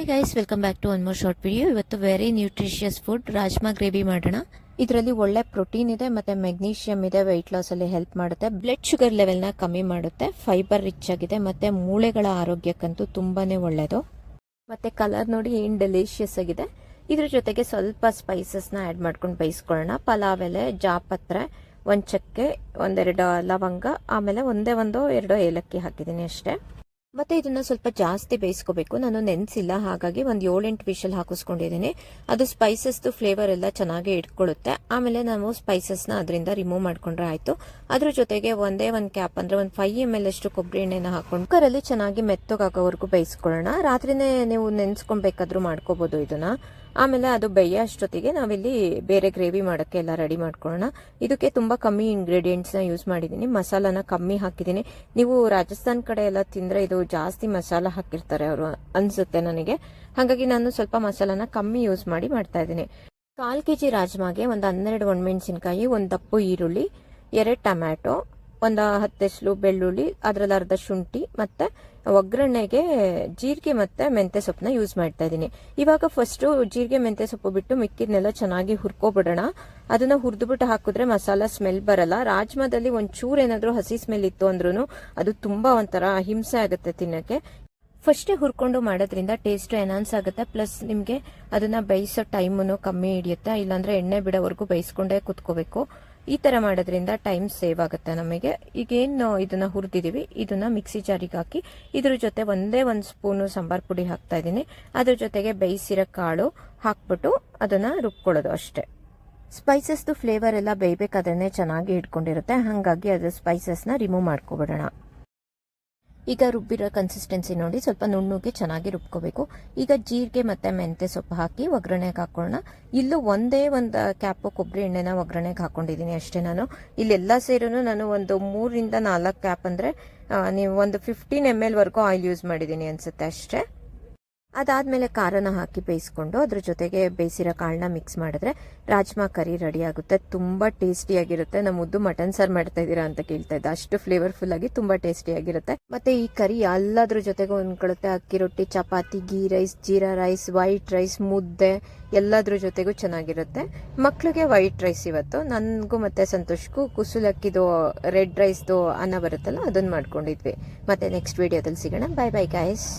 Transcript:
Guys, welcome back to one more short video. ಇವತ್ತು very nutritious food rajma gravy ಮಾಡೋಣ. ಇದರಲ್ಲಿ ಒಳ್ಳೆ ಪ್ರೋಟೀನ್ ಇದೆ ಮತ್ತೆ ಮೆಗ್ನೀಷಿಯಂ ಇದೆ. ವೆಯ್ಟ್ ಲಾಸ್ ಅಲ್ಲಿ ಹೆಲ್ಪ್ ಮಾಡುತ್ತೆ, ಬ್ಲಡ್ ಶುಗರ್ ಲೆವೆಲ್ ನ ಕಮ್ಮಿ ಮಾಡುತ್ತೆ, ಫೈಬರ್ ರಿಚ್ ಆಗಿದೆ ಮತ್ತೆ ಮೂಳೆಗಳ ಆರೋಗ್ಯಕ್ಕಂತೂ ತುಂಬಾನೇ ಒಳ್ಳೆಯದು. ಮತ್ತೆ ಕಲರ್ ನೋಡಿ ಏನ್ ಡೆಲಿಷಿಯಸ್ ಆಗಿದೆ. ಇದ್ರ ಜೊತೆಗೆ ಸ್ವಲ್ಪ ಸ್ಪೈಸಸ್ ನ ಆಡ್ ಮಾಡ್ಕೊಂಡು ಬೇಯಿಸ್ಕೊಳ್ಳೋಣ. ಪಲಾವ್ ಎಲೆ, ಜಾಪತ್ರೆ, ಒಂದ್ ಚಕ್ಕೆ, ಒಂದೆರಡು ಲವಂಗ, ಆಮೇಲೆ ಒಂದೋ ಎರಡೋ ಏಲಕ್ಕಿ ಹಾಕಿದೀನಿ ಅಷ್ಟೇ. ಮತ್ತೆ ಇದನ್ನ ಸ್ವಲ್ಪ ಜಾಸ್ತಿ ಬೇಯಿಸ್ಕೋಬೇಕು. ನಾನು ನೆನ್ಸಿಲ್ಲ, ಹಾಗಾಗಿ ಒಂದು 7-8 ವಿಷಲ್ ಹಾಕಿಸ್ಕೊಂಡಿದ್ದೀನಿ. ಅದು ಸ್ಪೈಸಸ್ ಫ್ಲೇವರ್ ಎಲ್ಲ ಚೆನ್ನಾಗಿ ಇಟ್ಕೊಳ್ಳುತ್ತೆ. ಆಮೇಲೆ ನಾವು ಸ್ಪೈಸಸ್ ನ ಅದರಿಂದ ರಿಮೂವ್ ಮಾಡ್ಕೊಂಡ್ರೆ ಆಯ್ತು. ಅದ್ರ ಜೊತೆಗೆ ಒಂದೇ ಒಂದು ಕ್ಯಾಪ್ ಅಂದ್ರೆ ಒಂದು 5 ml ಅಷ್ಟು ಕೊಬ್ಬರಿ ಎಣ್ಣೆನ ಹಾಕೊಂಡು ಕುಕ್ಕರಲ್ಲಿ ಚೆನ್ನಾಗಿ ಮೆತ್ತಗಾಗೋವರೆಗೂ ಬೇಯಿಸ್ಕೊಳ್ಳೋಣ. ರಾತ್ರಿನೇ ನೀವು ನೆನ್ಸ್ಕೊಬೇಕಾದ್ರೂ ಮಾಡ್ಕೋಬಹುದು ಇದನ್ನ. ಆಮೇಲೆ ಅದು ಬೇಯೋ ಅಷ್ಟೊತ್ತಿಗೆ ನಾವಿಲ್ಲಿ ಬೇರೆ ಗ್ರೇವಿ ಮಾಡೋಕ್ಕೆ ಎಲ್ಲ ರೆಡಿ ಮಾಡ್ಕೊಳ್ಳೋಣ. ಇದಕ್ಕೆ ತುಂಬಾ ಕಮ್ಮಿ ಇಂಗ್ರೀಡಿಯೆಂಟ್ಸ್ ನ ಯೂಸ್ ಮಾಡಿದ್ದೀನಿ. ಮಸಾಲಾನ ಕಮ್ಮಿ ಹಾಕಿದ್ದೀನಿ. ನೀವು ರಾಜಸ್ಥಾನ್ ಕಡೆ ಎಲ್ಲ ತಿಂದ್ರೆ ಇದು ಜಾಸ್ತಿ ಮಸಾಲ ಹಾಕಿರ್ತಾರೆ ಅವರು ಅನ್ಸುತ್ತೆ ನನಗೆ. ಹಾಗಾಗಿ ನಾನು ಸ್ವಲ್ಪ ಮಸಾಲಾನ ಕಮ್ಮಿ ಯೂಸ್ ಮಾಡಿ ಮಾಡ್ತಾ ಇದ್ದೀನಿ. 1/4 kg ರಾಜ್ಮಾಗೆ ಒಂದು 12 ಒಣಮೆಣಸಿನಕಾಯಿ, ಒಂದು ದಪ್ಪು ಈರುಳ್ಳಿ, 2 ಟೊಮ್ಯಾಟೊ, ಒಂದು 10 ಎಸಳು ಬೆಳ್ಳುಳ್ಳಿ, ಅದರಲ್ಲಿ ಅರ್ಧ ಶುಂಠಿ, ಮತ್ತೆ ಒಗ್ಗರಣೆಗೆ ಜೀರಿಗೆ ಮತ್ತೆ ಮೆಂತ್ಯ ಸೊಪ್ಪನ್ನ ಯೂಸ್ ಮಾಡ್ತಾ ಇದ್ದೀನಿ. ಇವಾಗ ಫಸ್ಟ್ ಜೀರಿಗೆ ಮೆಂತ್ಯ ಸೊಪ್ಪು ಬಿಟ್ಟು ಮಿಕ್ಕಿದ್ನೆಲ್ಲ ಚೆನ್ನಾಗಿ ಹುರ್ಕೊಬಿಡೋಣ. ಅದನ್ನ ಹುರಿದ್ಬಿಟ್ಟು ಹಾಕಿದ್ರೆ ಮಸಾಲ ಸ್ಮೆಲ್ ಬರಲ್ಲ. ರಾಜ್ಮಾದಲ್ಲಿ ಒಂಚೂರು ಏನಾದ್ರೂ ಹಸಿ ಸ್ಮೆಲ್ ಇತ್ತು ಅಂದ್ರೂ ಅದು ತುಂಬಾ ಒಂಥರ ಹಿಂಸೆ ಆಗುತ್ತೆ ತಿನ್ನಕ್ಕೆ. ಫಸ್ಟೇ ಹುರ್ಕೊಂಡು ಮಾಡೋದ್ರಿಂದ ಟೇಸ್ಟ್ ಎನ್ಹಾನ್ಸ್ ಆಗುತ್ತೆ. ಪ್ಲಸ್ ನಿಮಗೆ ಅದನ್ನ ಬೇಯಿಸೋ ಟೈಮನ್ನು ಕಮ್ಮಿ ಹಿಡಿಯುತ್ತೆ. ಇಲ್ಲಾಂದ್ರೆ ಎಣ್ಣೆ ಬಿಡೋವರೆಗೂ ಬೇಯಿಸ್ಕೊಂಡೇ ಕುತ್ಕೋಬೇಕು. ಈ ತರ ಮಾಡೋದ್ರಿಂದ ಟೈಮ್ ಸೇವ್ ಆಗುತ್ತೆ ನಮಗೆ. ಈಗೇನು ಇದನ್ನ ಹುರಿದಿದೀವಿ ಇದನ್ನ ಮಿಕ್ಸಿ ಜಾರಿಗೆ ಹಾಕಿ ಇದ್ರ ಜೊತೆ ಒಂದೇ ಒಂದು ಸ್ಪೂನು ಸಾಂಬಾರ್ ಪುಡಿ ಹಾಕ್ತಾ ಇದ್ದೀನಿ. ಅದ್ರ ಜೊತೆಗೆ ಬೇಯಿಸಿರೋ ಕಾಳು ಹಾಕ್ಬಿಟ್ಟು ಅದನ್ನ ರುಬ್ಕೊಳ್ಳೋದು ಅಷ್ಟೇ. ಸ್ಪೈಸಸ್ ಫ್ಲೇವರ್ ಎಲ್ಲ ಬೇಯಬೇಕಾದ್ರೆ ಚೆನ್ನಾಗಿ ಇಟ್ಕೊಂಡಿರುತ್ತೆ. ಹಾಗಾಗಿ ಅದು ಸ್ಪೈಸಸ್ ನ ರಿಮೂವ್ ಮಾಡ್ಕೊಬಿಡೋಣ. ಈಗ ರುಬ್ಬಿರೋ ಕನ್ಸಿಸ್ಟೆನ್ಸಿ ನೋಡಿ, ಸ್ವಲ್ಪ ನುಣ್ಣಗೆ ಚೆನ್ನಾಗಿ ರುಬ್ಕೋಬೇಕು. ಈಗ ಜೀರಿಗೆ ಮತ್ತೆ ಮೆಂತ್ಯ ಸೊಪ್ಪು ಹಾಕಿ ಒಗ್ಗರಣೆಗೆ ಹಾಕೋಣ. ಇಲ್ಲೂ ಒಂದೇ ಒಂದು ಕ್ಯಾಪ್ ಕೊಬ್ಬರಿ ಎಣ್ಣೆನ ಒಗ್ಗರಣೆಗೆ ಹಾಕೊಂಡಿದ್ದೀನಿ ಅಷ್ಟೇ. ನಾನು ಇಲ್ಲೆಲ್ಲ ಸೇರೂ ನಾನು ಒಂದು 3 ರಿಂದ 4 ಕ್ಯಾಪ್ ಅಂದ್ರೆ ನೀವು ಒಂದು 15 ml ವರೆಗೂ ಆಯಿಲ್ ಯೂಸ್ ಮಾಡಿದ್ದೀನಿ ಅನ್ಸುತ್ತೆ ಅಷ್ಟೇ. ಅದಾದ್ಮೇಲೆ ಖಾರನ ಹಾಕಿ ಬೇಯಿಸ್ಕೊಂಡು ಅದ್ರ ಜೊತೆಗೆ ಬೇಯಿಸಿರೋ ಕಾಳನ್ನ ಮಿಕ್ಸ್ ಮಾಡಿದ್ರೆ ರಾಜ್ಮಾ ಕರಿ ರೆಡಿ ಆಗುತ್ತೆ. ತುಂಬಾ ಟೇಸ್ಟಿಯಾಗಿರುತ್ತೆ. ನಮ್ಮ ಮುದ್ದು ಮಟನ್ ಸಾರು ಮಾಡ್ತಾ ಇದ್ದೀರಾ ಅಂತ ಕೇಳ್ತಾ ಇದ್ದೆ. ಅಷ್ಟು ಫ್ಲೇವರ್ಫುಲ್ ಆಗಿ ತುಂಬಾ ಟೇಸ್ಟಿಯಾಗಿರುತ್ತೆ. ಮತ್ತೆ ಈ ಕರಿ ಎಲ್ಲದ್ರ ಜೊತೆಗೆ ಹೊಂದ್ಕೊಳ್ಳುತ್ತೆ. ಅಕ್ಕಿ ರೊಟ್ಟಿ, chapati, ghee rice, jeera rice, white rice, ಮುದ್ದೆ ಎಲ್ಲದ್ರ ಜೊತೆಗೂ ಚೆನ್ನಾಗಿರುತ್ತೆ. ಮಕ್ಳಿಗೆ ವೈಟ್ ರೈಸ್ ಇವತ್ತು, ನನ್ಗೂ ಮತ್ತೆ ಸಂತೋಷ್ಗೂ ಕುಸುಲಕ್ಕಿದು ರೆಡ್ ರೈಸ್ದು ಅನ್ನ ಬರುತ್ತಲ್ಲ ಅದನ್ನ ಮಾಡ್ಕೊಂಡಿದ್ವಿ. ಮತ್ತೆ ನೆಕ್ಸ್ಟ್ ವಿಡಿಯೋದಲ್ಲಿ ಸಿಗೋಣ. Bye bye guys.